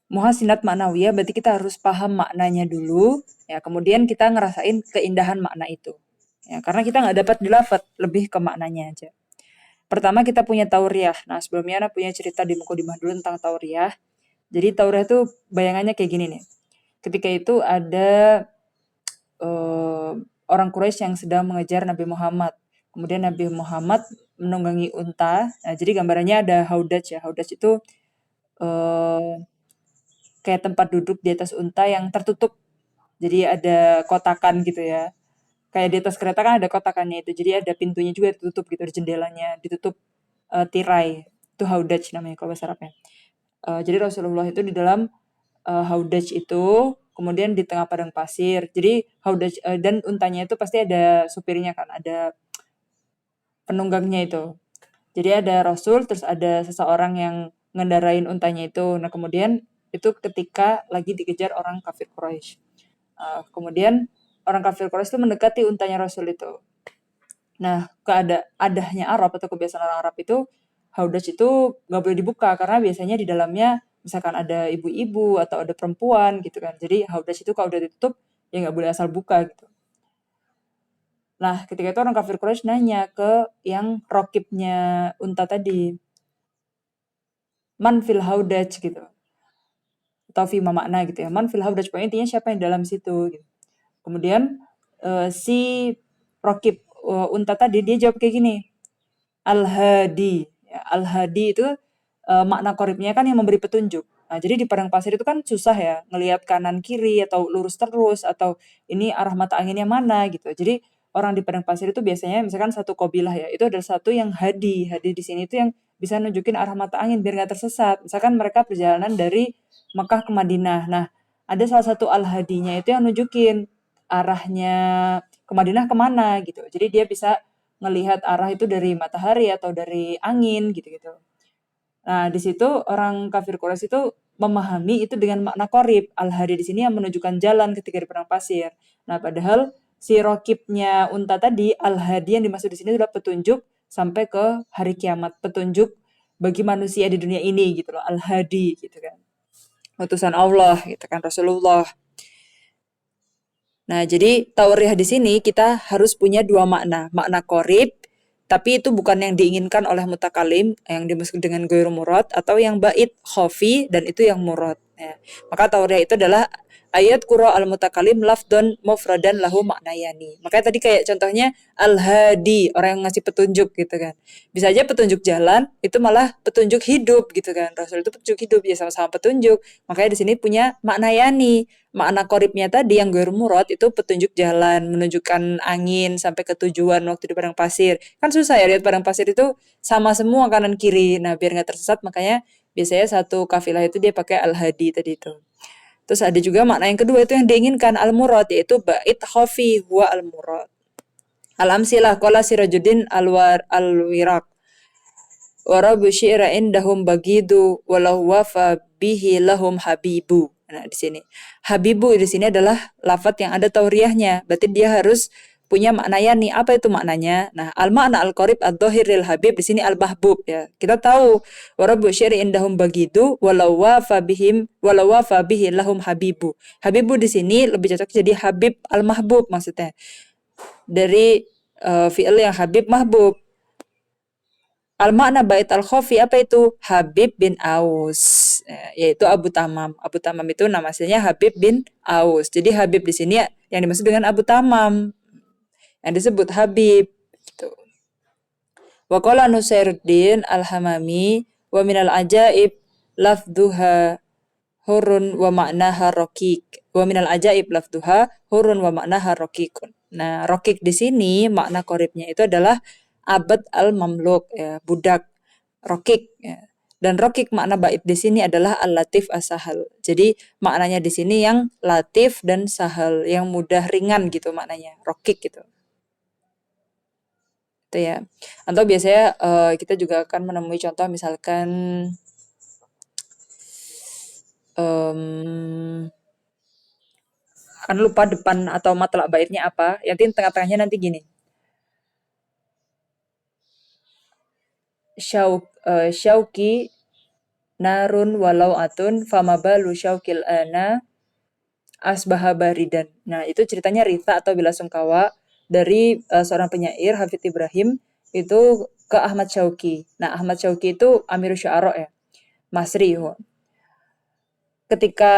Muhasinat maknawiyah berarti kita harus paham maknanya dulu, ya kemudian kita ngerasain keindahan makna itu. Ya, karena kita nggak dapat di lafadz, lebih ke maknanya aja. Pertama kita punya tauriyah. Nah sebelumnya Ana punya cerita di mukadimah dulu tentang tauriyah. Jadi tauriyah itu bayangannya kayak gini nih. Ketika itu ada eh, orang Quraisy yang sedang mengejar Nabi Muhammad. Kemudian Nabi Muhammad menunggangi unta. Nah, jadi gambarannya ada haudaj ya. Haudaj itu eh, kayak tempat duduk di atas unta yang tertutup. Jadi ada kotakan gitu ya. Kayak di atas kereta kan ada kotakannya itu. Jadi ada pintunya juga ditutup gitu, ada jendelanya ditutup tirai. Itu haudaj namanya kalau bahasa Arabnya. Jadi Rasulullah itu di dalam haudaj itu, kemudian di tengah padang pasir. Jadi haudaj dan untanya itu pasti ada supirnya kan, ada penunggangnya itu. Jadi ada Rasul, terus ada seseorang yang ngendarain untanya itu. Nah kemudian itu ketika lagi dikejar orang kafir Quraisy. Kemudian orang kafir Quraisy itu mendekati untanya Rasul itu. Nah, adahnya Arab atau kebiasaan orang Arab itu haudaj itu nggak boleh dibuka karena biasanya di dalamnya misalkan ada ibu-ibu atau ada perempuan gitu kan. Jadi haudaj itu kalau udah ditutup ya nggak boleh asal buka gitu. Nah, ketika itu orang kafir Quraisy nanya ke yang rokibnya unta tadi, man fil haudaj gitu. Atau fima makna gitu ya. Man fil haudaj, pokoknya intinya siapa yang dalam situ gitu. Kemudian si rokib unta tadi dia jawab kayak gini, Al-Hadi. Ya, Al-Hadi itu makna koribnya kan yang memberi petunjuk. Nah, jadi di padang pasir itu kan susah ya ngelihat kanan kiri atau lurus terus atau ini arah mata anginnya mana gitu. Jadi orang di padang pasir itu biasanya misalkan satu kabilah ya, itu adalah satu yang hadi. Hadi di sini itu yang bisa nunjukin arah mata angin biar nggak tersesat. Misalkan mereka perjalanan dari Mekah ke Madinah. Nah, ada salah satu al-hadinya itu yang nunjukin arahnya ke Madinah kemana gitu. Jadi dia bisa ngelihat arah itu dari matahari atau dari angin gitu-gitu. Nah, di situ orang kafir Quraisy itu memahami itu dengan makna korib. Al-hadi di sini yang menunjukkan jalan ketika di padang pasir. Nah, padahal si rokibnya unta tadi, al-hadi yang dimaksud di sini adalah petunjuk sampai ke hari kiamat. Petunjuk bagi manusia di dunia ini gitu loh. Al-hadi gitu kan. Utusan Allah gitu kan, Rasulullah. Nah, jadi tauriah di sini kita harus punya dua makna. Makna korib, tapi itu bukan yang diinginkan oleh mutakalim, yang dimaksud dengan goir murad, atau yang bait khofi, dan itu yang murad. Ya. Maka tauriah itu adalah ayat kura al mutakalim lafdon mufradan lahu maknayani. Makanya tadi kayak contohnya al-hadi, orang yang ngasih petunjuk gitu kan. Bisa aja petunjuk jalan, itu malah petunjuk hidup gitu kan. Rasul itu petunjuk hidup, ya sama-sama petunjuk. Makanya di sini punya maknayani. Makna koribnya tadi yang gue murad itu petunjuk jalan, menunjukkan angin sampai ke tujuan waktu di padang pasir. Kan susah ya lihat padang pasir itu sama semua kanan kiri. Nah, biar nggak tersesat makanya biasanya satu kafilah itu dia pakai al-hadi tadi itu. Terus ada juga makna yang kedua itu yang diinginkan al-murad yaitu bait khafi huwa al-murad. Al-amsilah qala Sirajuddin al-Wiraq. Warabu syi'ra indahum bagidu walau wafa bihi lahum habibu. Nah, di sini. Habibu di sini adalah lafadz yang ada tauriahnya. Berarti dia harus punya makna yani. Apa itu maknanya? Nah, al-makna al-qarib ad-dhahiril habib di sini al-mahbub ya. Kita tahu warabu syi'ra indahum bagidu walau wafa bihi lahum habibu. Habibu di sini lebih cocok jadi habib al-mahbub maksudnya. Dari fi'il yang habib mahbub. Al-makna bait al-khafi apa itu? Habib bin Aus, yaitu Abu Tamam. Abu Tamam itu nama aslinya Habib bin Aus. Jadi Habib di sini yang dimaksud dengan Abu Tamam, yang disebut Habib. Gitu. Wa qala Nusairuddin al-Hamami wa minal ajaib lafduha hurun wa maknaha rokik. Wa minal ajaib lafduha hurun wa maknaha rokikun. Nah, rokik di sini makna koribnya itu adalah abad al-mamluk, ya, budak rokik. Ya. Dan rokik makna bait di sini adalah al-latif as-sahal. Jadi maknanya di sini yang latif dan sahal, yang mudah ringan gitu maknanya, rokik gitu. Itu ya. Atau biasanya kita juga akan menemui contoh misalkan kan lupa depan atau matlak baitnya apa. Yang tengah-tengahnya nanti gini. Syauki narun walau atun famabalu syaukil ana asbaha baridan. Nah, itu ceritanya Rita atau Bela Sungkawa dari seorang penyair Hafid Ibrahim itu ke Ahmad Syauqi. Nah, Ahmad Syauqi itu Amirul Syu'ara ya, Masri. Ketika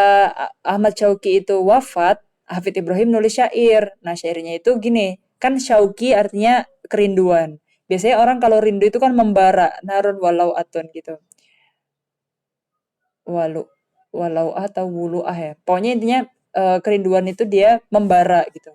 Ahmad Syauqi itu wafat, Hafid Ibrahim nulis syair. Nah, syairnya itu gini, kan Syauqi artinya kerinduan. Biasanya orang kalau rindu itu kan membara, narun walau atun gitu. Walau walau atau wulu ya. Pokoknya intinya kerinduan itu dia membara gitu.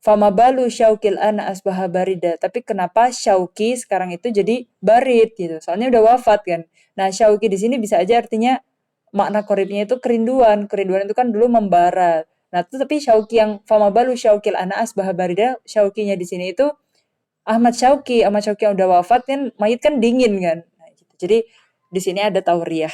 Fama balu syaukil ana asbaha barida. Tapi kenapa syauki sekarang itu jadi barid gitu? Soalnya udah wafat kan. Nah, syauki di sini bisa aja artinya makna koribnya itu kerinduan. Kerinduan itu kan dulu membara. Nah, itu tapi syauki yang fama balu syaukil ana asbaha barida, syaukinya di sini itu Ahmad Syauqi. Ahmad Syauqi yang udah wafat kan mayit kan dingin kan. Nah, gitu. Jadi di sini ada tauriah.